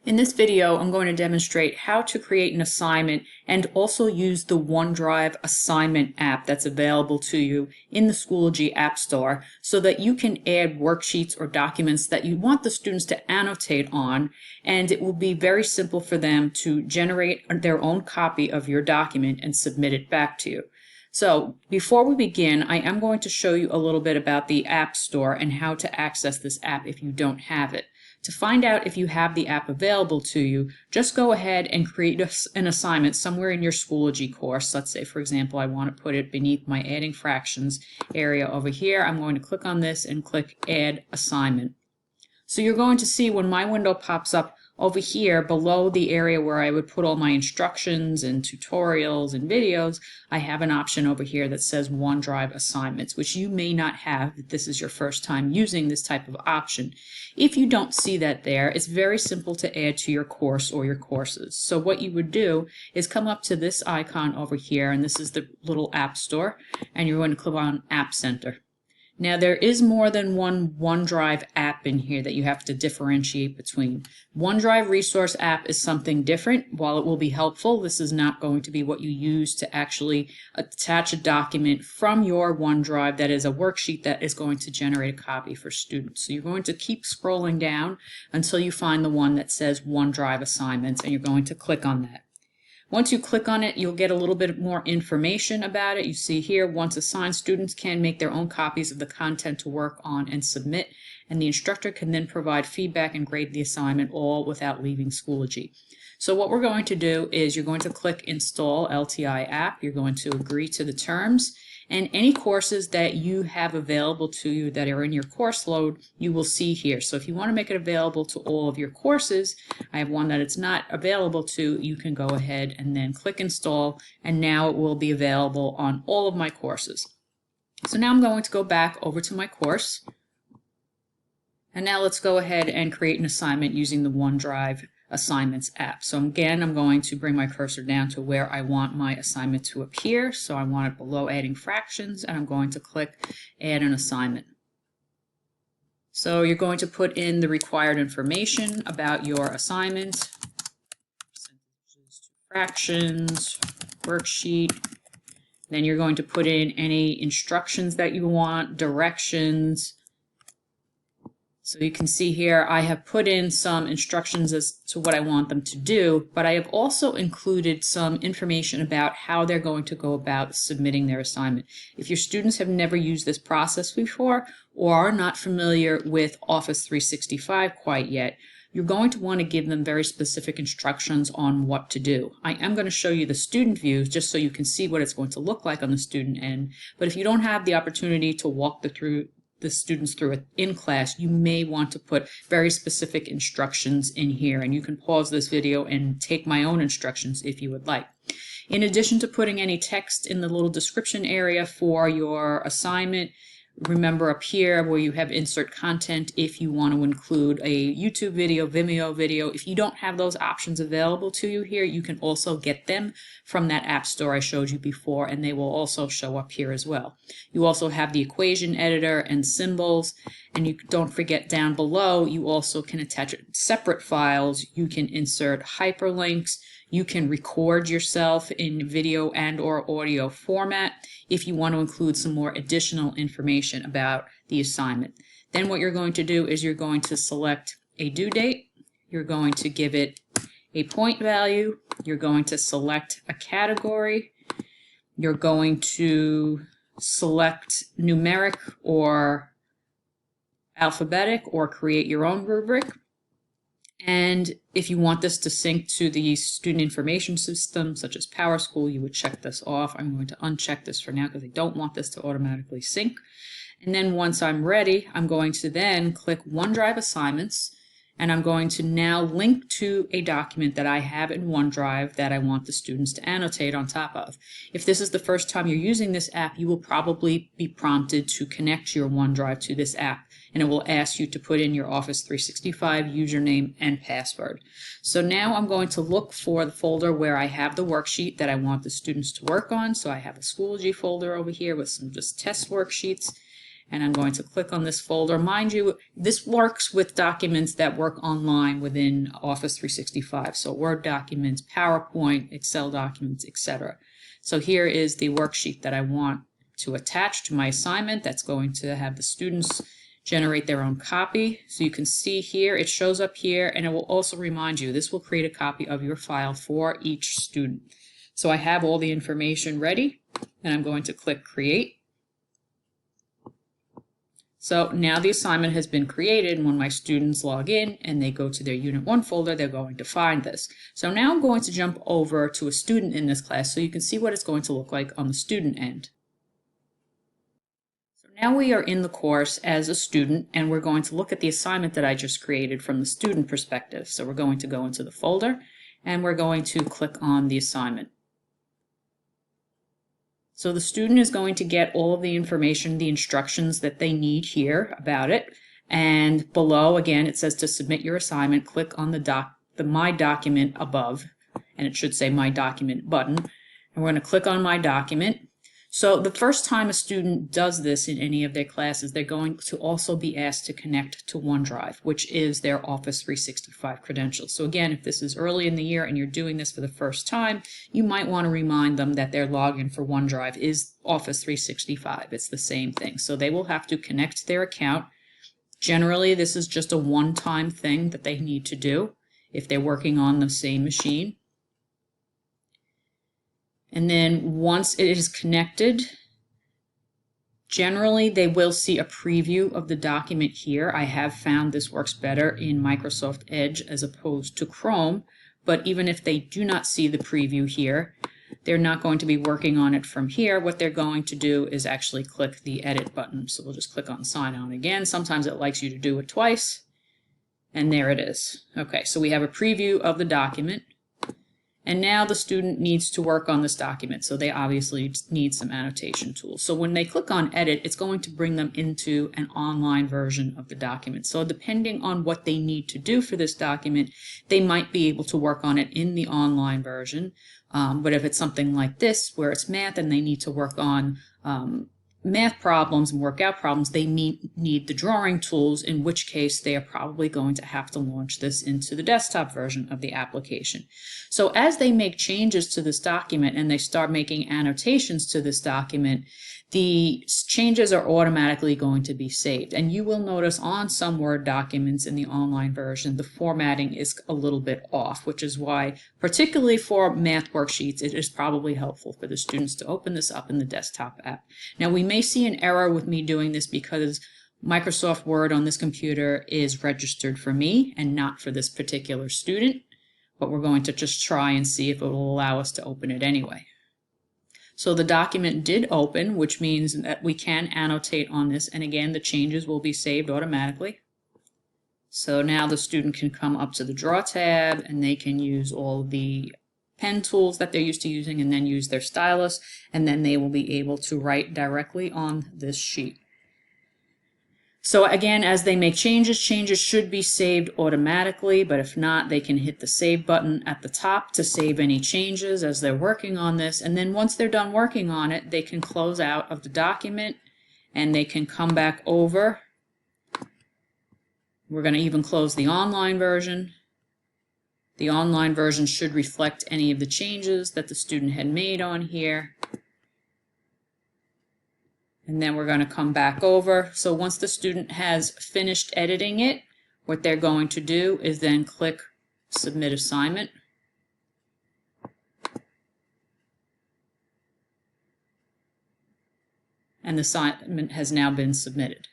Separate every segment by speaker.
Speaker 1: In this video, I'm going to demonstrate how to create an assignment and also use the OneDrive Assignment app that's available to you in the Schoology App Store so that you can add worksheets or documents that you want the students to annotate on, and it will be very simple for them to generate their own copy of your document and submit it back to you. So before we begin, I am going to show you a little bit about the App Store and how to access this app if you don't have it. To find out if you have the app available to you, just go ahead and create an assignment somewhere in your Schoology course. Let's say, for example, I want to put it beneath my adding fractions area over here. I'm going to click on this and click Add Assignment. So you're going to see when my window pops up over here below the area where I would put all my instructions and tutorials and videos, I have an option over here that says OneDrive Assignments, which you may not have if this is your first time using this type of option. If you don't see that there, it's very simple to add to your course or your courses. So what you would do is come up to this icon over here, and this is the little App Store, and you're going to click on App Center. Now there is more than one OneDrive app in here that you have to differentiate between. OneDrive Resource app is something different. While it will be helpful, this is not going to be what you use to actually attach a document from your OneDrive that is a worksheet that is going to generate a copy for students. So you're going to keep scrolling down until you find the one that says OneDrive Assignments, and you're going to click on that. Once you click on it, you'll get a little bit more information about it. You see here, once assigned, students can make their own copies of the content to work on and submit, and the instructor can then provide feedback and grade the assignment all without leaving Schoology. So what we're going to do is you're going to click Install LTI app. You're going to agree to the terms, and any courses that you have available to you that are in your course load, you will see here. So if you want to make it available to all of your courses, I have one that it's not available to, you can go ahead and then click Install, and now it will be available on all of my courses. So now I'm going to go back over to my course, and now let's go ahead and create an assignment using the OneDrive Assignments app. So again, I'm going to bring my cursor down to where I want my assignment to appear. So I want it below adding fractions, and I'm going to click Add an Assignment. So you're going to put in the required information about your assignment, percentages to fractions, worksheet. Then you're going to put in any instructions that you want, directions. So you can see here I have put in some instructions as to what I want them to do, but I have also included some information about how they're going to go about submitting their assignment. If your students have never used this process before or are not familiar with Office 365 quite yet, you're going to want to give them very specific instructions on what to do. I am going to show you the student view just so you can see what it's going to look like on the student end, but if you don't have the opportunity to walk the students through it in class, you may want to put very specific instructions in here, and you can pause this video and take my own instructions if you would like. In addition to putting any text in the little description area for your assignment, remember up here where you have insert content, if you want to include a YouTube video, Vimeo video, if you don't have those options available to you here, you can also get them from that app store I showed you before, and they will also show up here as well. You also have the equation editor and symbols, and you don't forget down below you also can attach separate files. You can insert hyperlinks. You can record yourself in video and or audio format if you want to include some more additional information about the assignment. Then what you're going to do is you're going to select a due date. You're going to give it a point value. You're going to select a category. You're going to select numeric or alphabetic or create your own rubric. And if you want this to sync to the student information system, such as PowerSchool, you would check this off. I'm going to uncheck this for now because I don't want this to automatically sync. And then once I'm ready, I'm going to then click OneDrive Assignments, and I'm going to now link to a document that I have in OneDrive that I want the students to annotate on top of. If this is the first time you're using this app, you will probably be prompted to connect your OneDrive to this app, and it will ask you to put in your Office 365 username and password. So now I'm going to look for the folder where I have the worksheet that I want the students to work on. So I have a Schoology folder over here with some just test worksheets. and I'm going to click on this folder. Mind you, this works with documents that work online within Office 365, so Word documents, PowerPoint, Excel documents, etc. So here is the worksheet that I want to attach to my assignment. That's going to have the students generate their own copy. So you can see here, it shows up here, and it will also remind you, this will create a copy of your file for each student. So I have all the information ready, and I'm going to click Create. So now the assignment has been created, and when my students log in and they go to their Unit 1 folder, they're going to find this. So now I'm going to jump over to a student in this class so you can see what it's going to look like on the student end. So now we are in the course as a student, and we're going to look at the assignment that I just created from the student perspective. So we're going to go into the folder, and we're going to click on the assignment. So the student is going to get all of the information, the instructions that they need here about it. And below, again, it says to submit your assignment, click on the My Document above, and it should say My Document button. And we're going to click on My Document. So the first time a student does this in any of their classes, they're going to also be asked to connect to OneDrive, which is their Office 365 credentials. So again, if this is early in the year and you're doing this for the first time, you might want to remind them that their login for OneDrive is Office 365. It's the same thing. So they will have to connect their account. Generally, this is just a one-time thing that they need to do if they're working on the same machine. And then once it is connected, generally they will see a preview of the document here. I have found this works better in Microsoft Edge as opposed to Chrome, but even if they do not see the preview here, they're not going to be working on it from here. What they're going to do is actually click the Edit button. So we'll just click on Sign On again. Sometimes it likes you to do it twice, and there it is. Okay, so we have a preview of the document. And now the student needs to work on this document, so they obviously need some annotation tools. So when they click on Edit, it's going to bring them into an online version of the document. So depending on what they need to do for this document, they might be able to work on it in the online version. But if it's something like this, where it's math and they need to work on math problems and workout problems, they need the drawing tools, in which case they are probably going to have to launch this into the desktop version of the application. So as they make changes to this document and they start making annotations to this document, the changes are automatically going to be saved. And you will notice on some Word documents in the online version, the formatting is a little bit off, which is why, particularly for math worksheets, it is probably helpful for the students to open this up in the desktop app. Now, we may see an error with me doing this because Microsoft Word on this computer is registered for me and not for this particular student, but we're going to just try and see if it will allow us to open it anyway. So the document did open, which means that we can annotate on this, and again, the changes will be saved automatically. So now the student can come up to the Draw tab, and they can use all the pen tools that they're used to using, and then use their stylus, and then they will be able to write directly on this sheet. So again, as they make changes should be saved automatically, but if not, they can hit the Save button at the top to save any changes as they're working on this. And then once they're done working on it, they can close out of the document and they can come back over. We're going to even close the online version. The online version should reflect any of the changes that the student had made on here. And then we're going to come back over. So once the student has finished editing it, what they're going to do is then click Submit Assignment. And the assignment has now been submitted.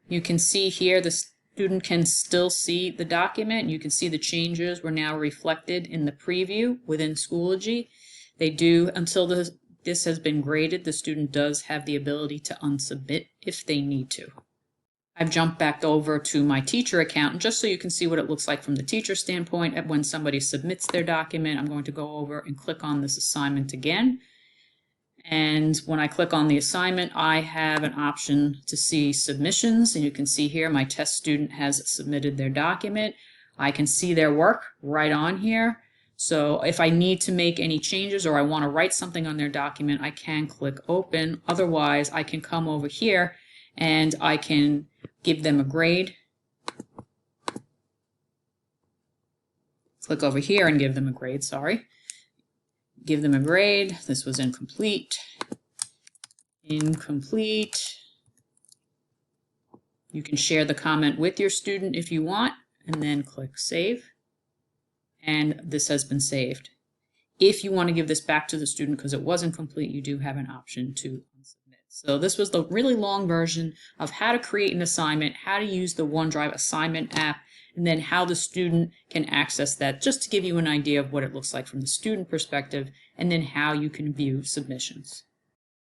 Speaker 1: You can see here the student can still see the document. You can see the changes were now reflected in the preview within Schoology. They do, until this has been graded, the student does have the ability to unsubmit if they need to. I've jumped back over to my teacher account, just so you can see what it looks like from the teacher standpoint. When somebody submits their document, I'm going to go over and click on this assignment again. And when I click on the assignment, I have an option to see submissions. And you can see here my test student has submitted their document. I can see their work right on here. So if I need to make any changes or I want to write something on their document, I can click open. Otherwise, I can come over here and I can give them a grade. Click over here and give them a grade, sorry. Give them a grade. This was incomplete. Incomplete. You can share the comment with your student if you want, and then click Save. And this has been saved. If you want to give this back to the student because it wasn't complete, you do have an option to unsubmit. So this was the really long version of how to create an assignment, how to use the OneDrive Assignment app, and then how the student can access that, just to give you an idea of what it looks like from the student perspective, and then how you can view submissions.